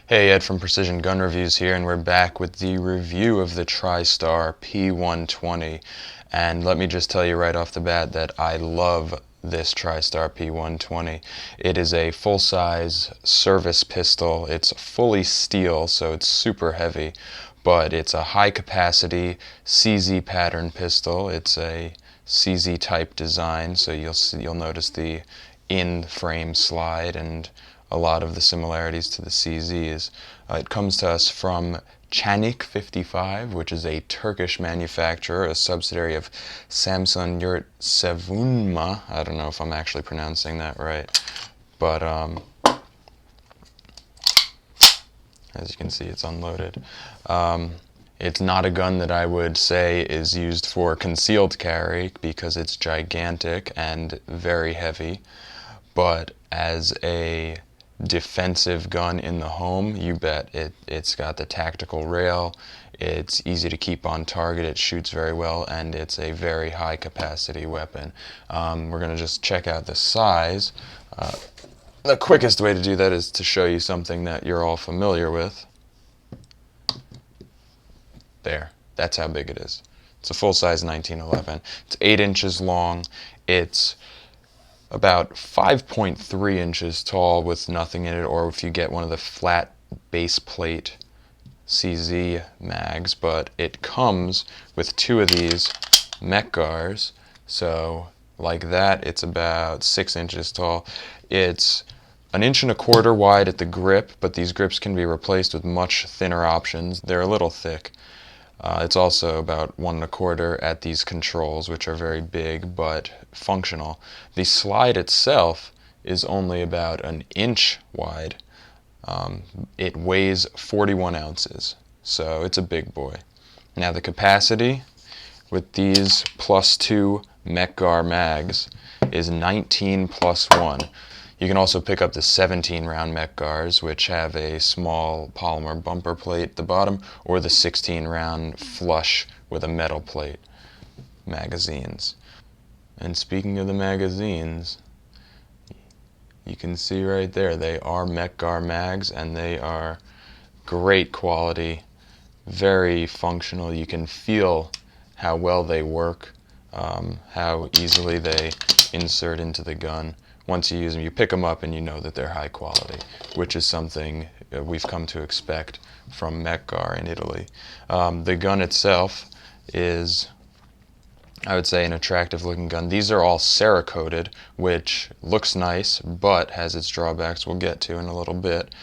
Hey, Ed from Precision Gun Reviews here, and we're back with the review of the TriStar P-120. And let me just tell you right off the bat that I love this TriStar P-120. It is a full-size service pistol. It's fully steel, so it's super heavy, but it's a high-capacity CZ pattern pistol. It's a CZ type design, so you'll notice the in-frame slide and a lot of the similarities to the CZs. It comes to us from Canik55, which is a Turkish manufacturer, a subsidiary of Samsung Yurt Sevunma. I don't know if I'm actually pronouncing that right, but as you can see, it's unloaded. It's not a gun that I would say is used for concealed carry because it's gigantic and very heavy, but as a defensive gun in the home, you bet. It's got the tactical rail, it's easy to keep on target, it shoots very well, and it's a very high capacity weapon. We're going to just check out the size. The quickest way to do that is to show you something that you're all familiar with. There, that's how big it is. It's a full-size 1911. It's 8 inches long. It's about 5.3 inches tall with nothing in it, or if you get one of the flat base plate CZ mags, but it comes with 2 of these Mec-Gars, so like that, it's about 6 inches tall. It's 1.25 inches wide at the grip, but these grips can be replaced with much thinner options. They're a little thick. It's also about 1.25 inches at these controls, which are very big but functional. The slide itself is only about 1 inch wide. It weighs 41 ounces, so it's a big boy. Now the capacity with these +2 Mec-Gar mags is 19 + 1. You can also pick up the 17-round Mec-Gars, which have a small polymer bumper plate at the bottom, or the 16-round flush with a metal plate magazines. And speaking of the magazines, you can see right there, they are Mec-Gar mags, and they are great quality, very functional. You can feel how well they work, how easily they insert into the gun. Once you use them, you pick them up and you know that they're high quality, which is something we've come to expect from Mec-Gar in Italy. The gun itself is, I would say, an attractive looking gun. These are all Cerakoted, which looks nice but has its drawbacks we'll get to in a little bit.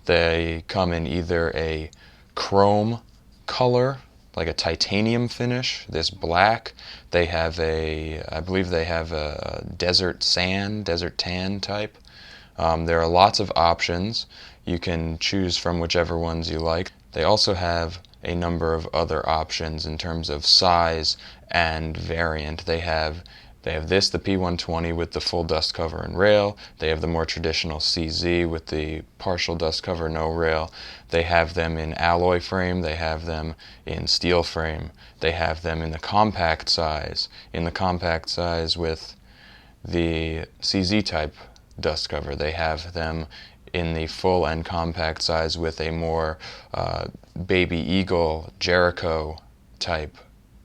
They come in either a chrome color, like a titanium finish, this black. They have I believe they have a desert sand, desert tan type. There are lots of options. You can choose from whichever ones you like. They also have a number of other options in terms of size and variant. They have this, the P-120 with the full dust cover and rail. They have the more traditional CZ with the partial dust cover, no rail. They have them in alloy frame. They have them in steel frame. They have them in the compact size. In the compact size with the CZ type dust cover. They have them in the full and compact size with a more baby eagle Jericho type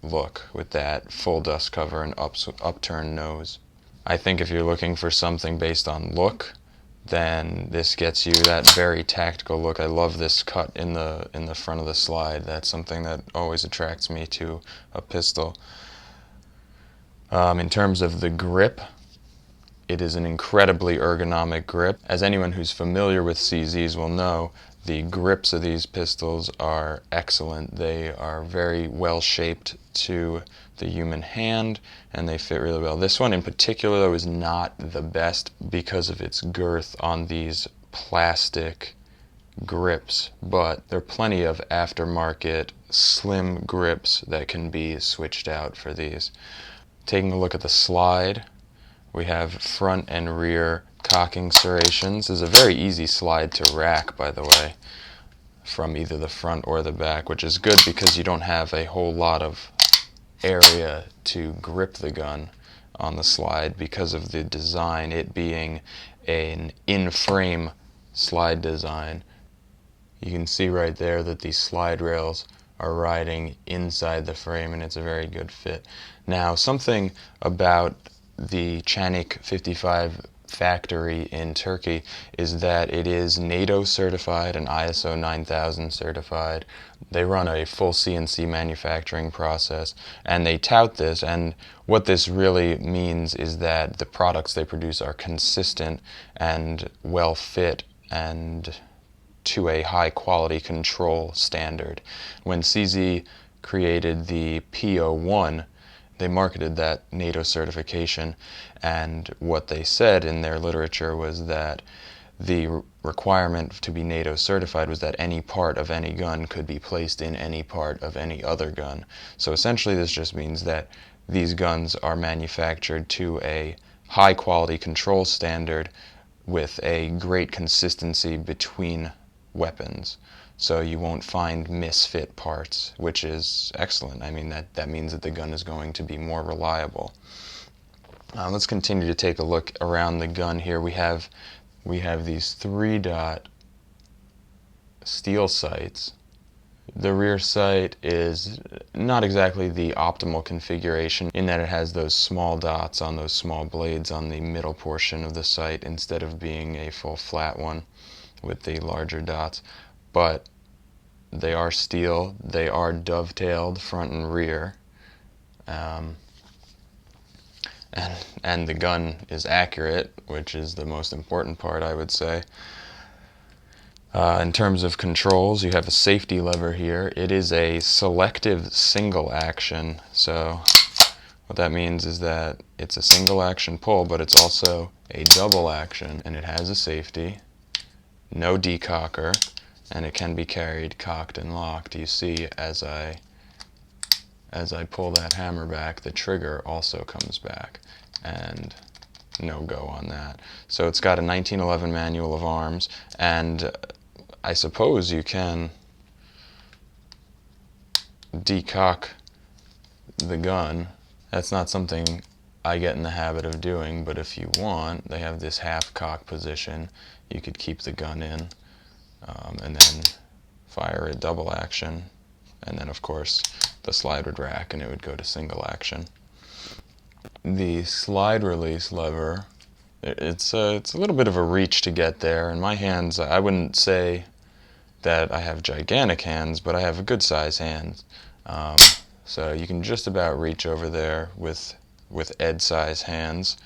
look with that full dust cover and upturned nose. I think if you're looking for something based on look, then this gets you that very tactical look. I love this cut in the front of the slide. That's something that always attracts me to a pistol. In terms of the grip, it is an incredibly ergonomic grip. As anyone who's familiar with CZs will know, the grips of these pistols are excellent. They are very well shaped to the human hand, and they fit really well. This one in particular, though, is not the best because of its girth on these plastic grips, but there are plenty of aftermarket slim grips that can be switched out for these. Taking a look at the slide, we have front and rear cocking serrations. This is a very easy slide to rack, by the way, from either the front or the back, which is good because you don't have a whole lot of area to grip the gun on the slide because of the design, it being an in-frame slide design. You can see right there that these slide rails are riding inside the frame, and it's a very good fit. Now, something about the Canik55 factory in Turkey is that it is NATO certified and ISO 9000 certified. They run a full CNC manufacturing process, and they tout this, and what this really means is that the products they produce are consistent and well fit and to a high quality control standard. When CZ created the P-120, they marketed that NATO certification, and what they said in their literature was that the requirement to be NATO certified was that any part of any gun could be placed in any part of any other gun. So essentially this just means that these guns are manufactured to a high quality control standard with a great consistency between weapons. So you won't find misfit parts, which is excellent. I mean, that means that the gun is going to be more reliable. Let's continue to take a look around the gun here. We have these 3-dot steel sights. The rear sight is not exactly the optimal configuration in that it has those small dots on those small blades on the middle portion of the sight instead of being a full flat one with the larger dots. But they are steel, they are dovetailed front and rear, and the gun is accurate, which is the most important part, I would say. In terms of controls, you have a safety lever here. It is a selective single action, so what that means is that it's a single action pull, but it's also a double action, and it has a safety, no decocker, and it can be carried cocked and locked. You see as I pull that hammer back, the trigger also comes back, and no go on that. So it's got a 1911 manual of arms, and I suppose you can decock the gun. That's not something I get in the habit of doing, but if you want, they have this half cock position. You could keep the gun in and then fire a double action, and then of course the slide would rack and it would go to single action. The slide release lever, it's a little bit of a reach to get there. In my hands, I wouldn't say that I have gigantic hands, but I have a good size hands. So you can just about reach over there with Ed size hands,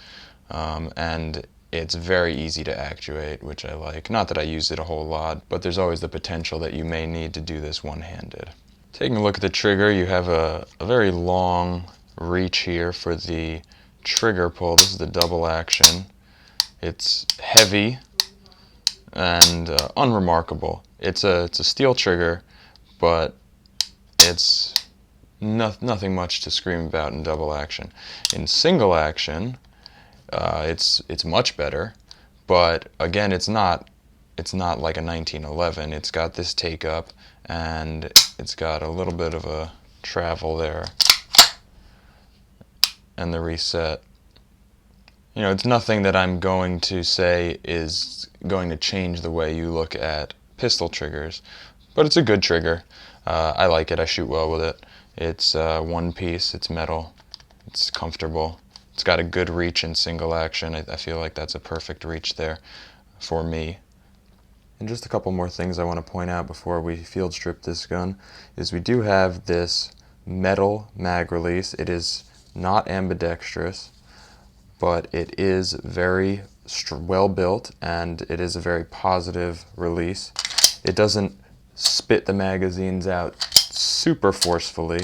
and it's very easy to actuate, which I like. Not that I use it a whole lot, but there's always the potential that you may need to do this one-handed. Taking a look at the trigger, you have a very long reach here for the trigger pull. This is the double action. It's heavy and unremarkable. It's a steel trigger, but it's nothing much to scream about in double action. In single action, it's much better, but again, it's not like a 1911. It's got this take up, and it's got a little bit of a travel there, and the reset. You know, it's nothing that I'm going to say is going to change the way you look at pistol triggers, but it's a good trigger. I like it. I shoot well with it. It's one piece. It's metal. It's comfortable. It's got a good reach in single action. I feel like that's a perfect reach there for me. And just a couple more things I want to point out before we field strip this gun is we do have this metal mag release. It is not ambidextrous, but it is very well built, and it is a very positive release. It doesn't spit the magazines out super forcefully,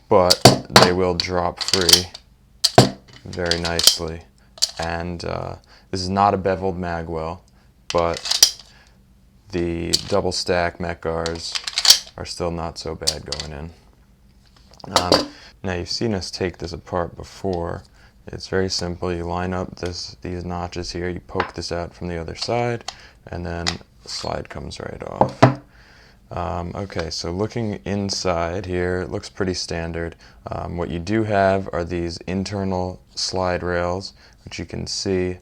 but they will drop free very nicely. And this is not a beveled magwell, but the double stack Mec-Gars are still not so bad going in. Now you've seen us take this apart before. It's very simple. You line up these notches here, you poke this out from the other side, and then the slide comes right off. Okay, so looking inside here, it looks pretty standard. What you do have are these internal slide rails, which you can see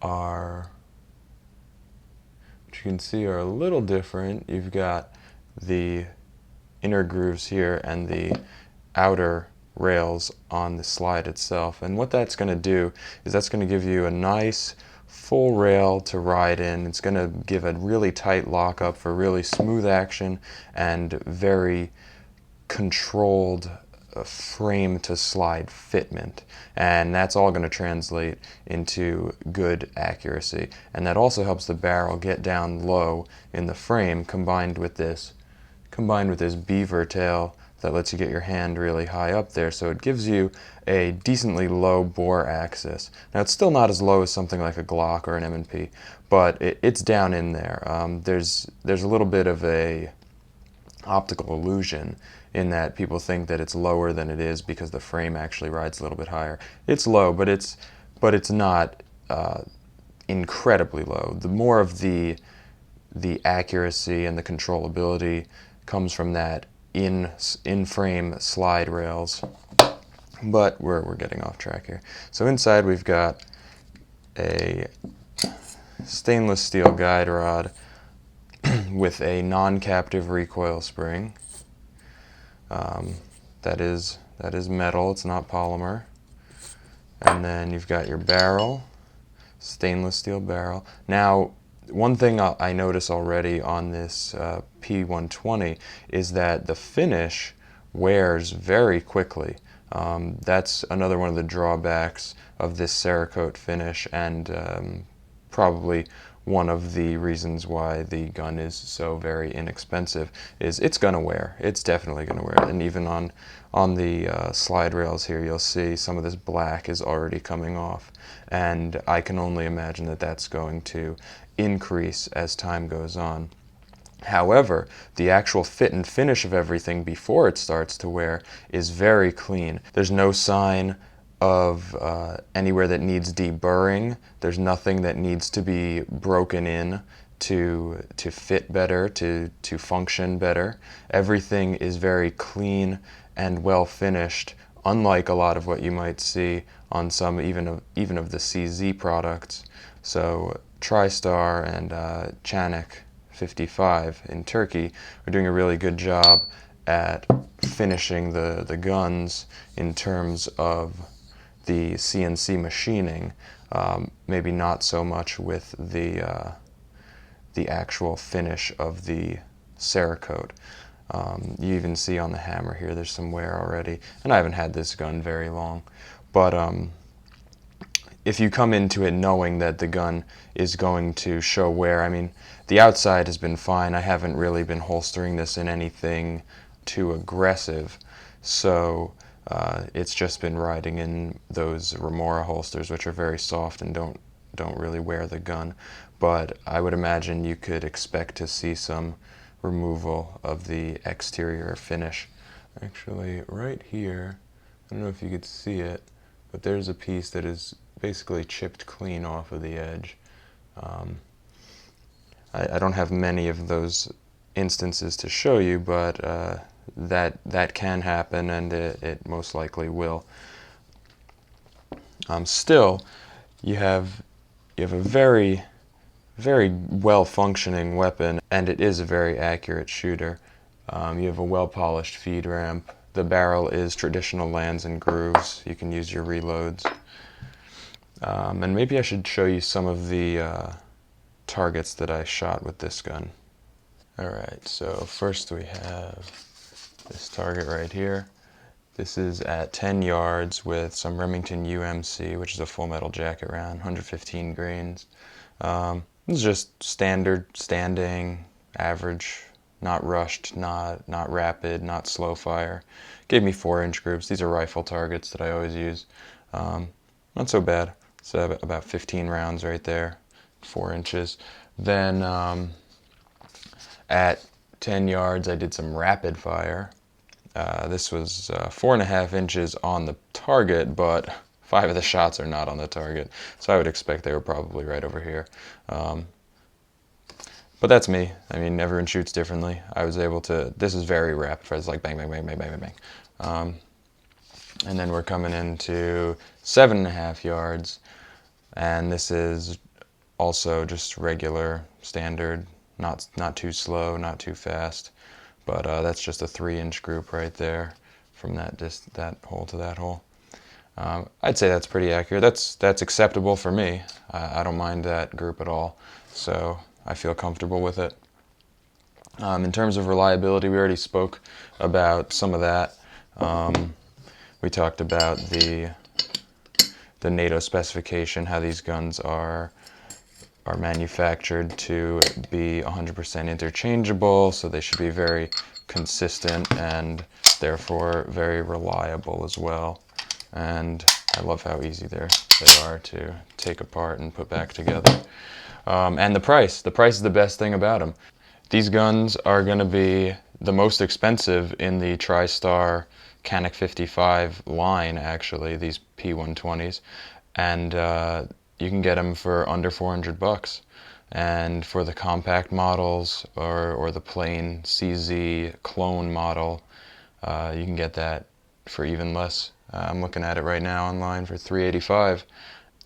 are which you can see are a little different. You've got the inner grooves here and the outer rails on the slide itself. And what that's going to do is that's going to give you a nice full rail to ride in. It's going to give a really tight lockup for really smooth action and very controlled frame to slide fitment, and that's all going to translate into good accuracy. And that also helps the barrel get down low in the frame, combined with this beaver tail that lets you get your hand really high up there, so it gives you a decently low bore axis. Now it's still not as low as something like a Glock or an M&P, but it's down in there. There's a little bit of a optical illusion in that people think that it's lower than it is because the frame actually rides a little bit higher. It's low, but it's not incredibly low. The more of the accuracy and the controllability comes from that in-frame slide rails. But we're getting off track here. So inside we've got a stainless steel guide rod with a non-captive recoil spring. That is metal, it's not polymer. And then you've got your barrel, stainless steel barrel. Now, one thing I notice already on this P-120 is that the finish wears very quickly. That's another one of the drawbacks of this Cerakote finish, and probably one of the reasons why the gun is so very inexpensive is it's gonna wear. It's definitely gonna wear. And even on the slide rails here, you'll see some of this black is already coming off, and I can only imagine that that's going to increase as time goes on. However, the actual fit and finish of everything before it starts to wear is very clean. There's no sign of anywhere that needs deburring. There's nothing that needs to be broken in to fit better, to function better. Everything is very clean and well finished, unlike a lot of what you might see on some even of the CZ products. So TriStar and Canik55 in Turkey are doing a really good job at finishing the guns in terms of the CNC machining, maybe not so much with the actual finish of the Cerakote. You even see on the hammer here there's some wear already, and I haven't had this gun very long, but if you come into it knowing that the gun is going to show wear, I mean, the outside has been fine. I haven't really been holstering this in anything too aggressive, so it's just been riding in those Remora holsters, which are very soft and don't really wear the gun. But I would imagine you could expect to see some removal of the exterior finish. Actually, right here, I don't know if you could see it, but there's a piece that is basically chipped clean off of the edge. I don't have many of those instances to show you, but that can happen, and it most likely will. Still, you have a very well functioning weapon, and it is a very accurate shooter. You have a well polished feed ramp. The barrel is traditional lands and grooves. You can use your reloads. And maybe I should show you some of the targets that I shot with this gun. Alright, so first we have this target right here. This is at 10 yards with some Remington UMC, which is a full metal jacket round, 115 grains. This is just standard, standing, average, not rushed, not rapid, not slow fire. Gave me 4-inch groups. These are rifle targets that I always use. Not so bad. It's about 15 rounds right there, 4 inches. Then at 10 yards, I did some rapid fire. This was 4.5 inches on the target, but 5 of the shots are not on the target, so I would expect they were probably right over here. But that's me. I mean, everyone shoots differently. I was able to, this is very rapid fire. It's like bang, bang, bang, bang, bang, bang, bang. And then we're coming into 7.5 yards, and this is also just regular, standard, not too slow, not too fast. But that's just a 3-inch group right there from that hole to that hole. I'd say that's pretty accurate. That's acceptable for me. I don't mind that group at all, so I feel comfortable with it. In terms of reliability, we already spoke about some of that. We talked about the NATO specification, how these guns are manufactured to be 100% interchangeable, so they should be very consistent and therefore very reliable as well. And I love how easy they are to take apart and put back together. And the price is the best thing about them. These guns are going to be the most expensive in the TriStar Canik55 line, actually, these P-120s, and you can get them for under $400. And for the compact models or the plain CZ clone model, you can get that for even less. I'm looking at it right now online for $385,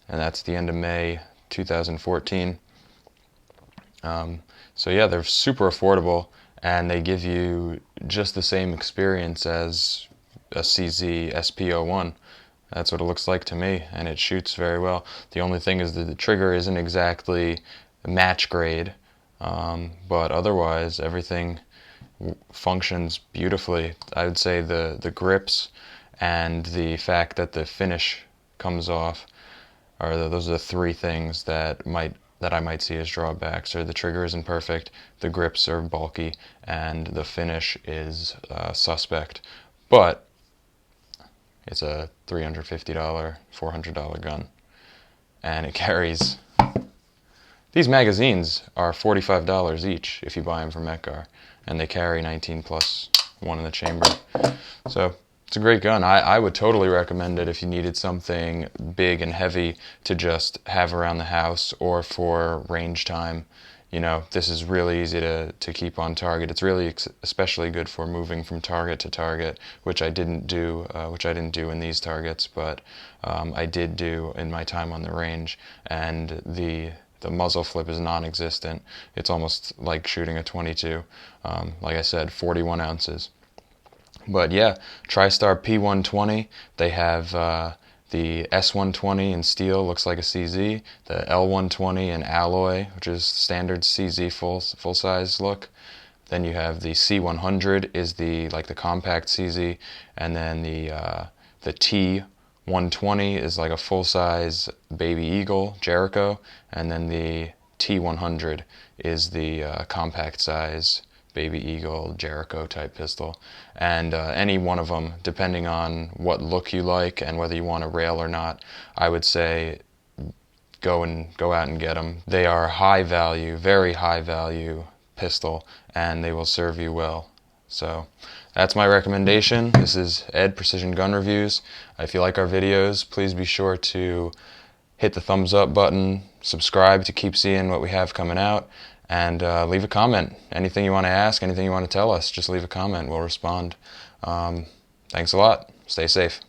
and that's the end of May 2014. So yeah, they're super affordable, and they give you just the same experience as a CZ SP01. That's what it looks like to me, and it shoots very well. The only thing is that the trigger isn't exactly match grade, but otherwise everything functions beautifully. I would say the grips and the fact that the finish comes off those are the 3 things that I might see as drawbacks. Or the trigger isn't perfect, the grips are bulky, and the finish is suspect. But it's a $350, $400 gun, and it carries. These magazines are $45 each if you buy them from Mec-Gar, and they carry 19 plus 1 in the chamber. So it's a great gun. I would totally recommend it if you needed something big and heavy to just have around the house or for range time. You know, this is really easy to keep on target. It's really especially good for moving from target to target, which I didn't do in these targets, but I did do in my time on the range. And the muzzle flip is non-existent. It's almost like shooting a .22. Like I said, 41 ounces. But yeah, TriStar P-120, they have the S-120 in steel, looks like a CZ, the L-120 in alloy, which is standard CZ full size look. Then you have the C-100 is the compact CZ, and then the T-120 is like a full size Baby Eagle Cerakote, and then the T-100 is the compact size Baby Eagle Cerakote type pistol. And any one of them, depending on what look you like and whether you want a rail or not, I would say go out and get them. They are high value, very high value pistol, and they will serve you well. So that's my recommendation. This is Ed, Precision Gun Reviews. If you like our videos, please be sure to hit the thumbs up button, subscribe to keep seeing what we have coming out, and leave a comment. Anything you want to ask, anything you want to tell us, just leave a comment. We'll respond. Thanks a lot. Stay safe.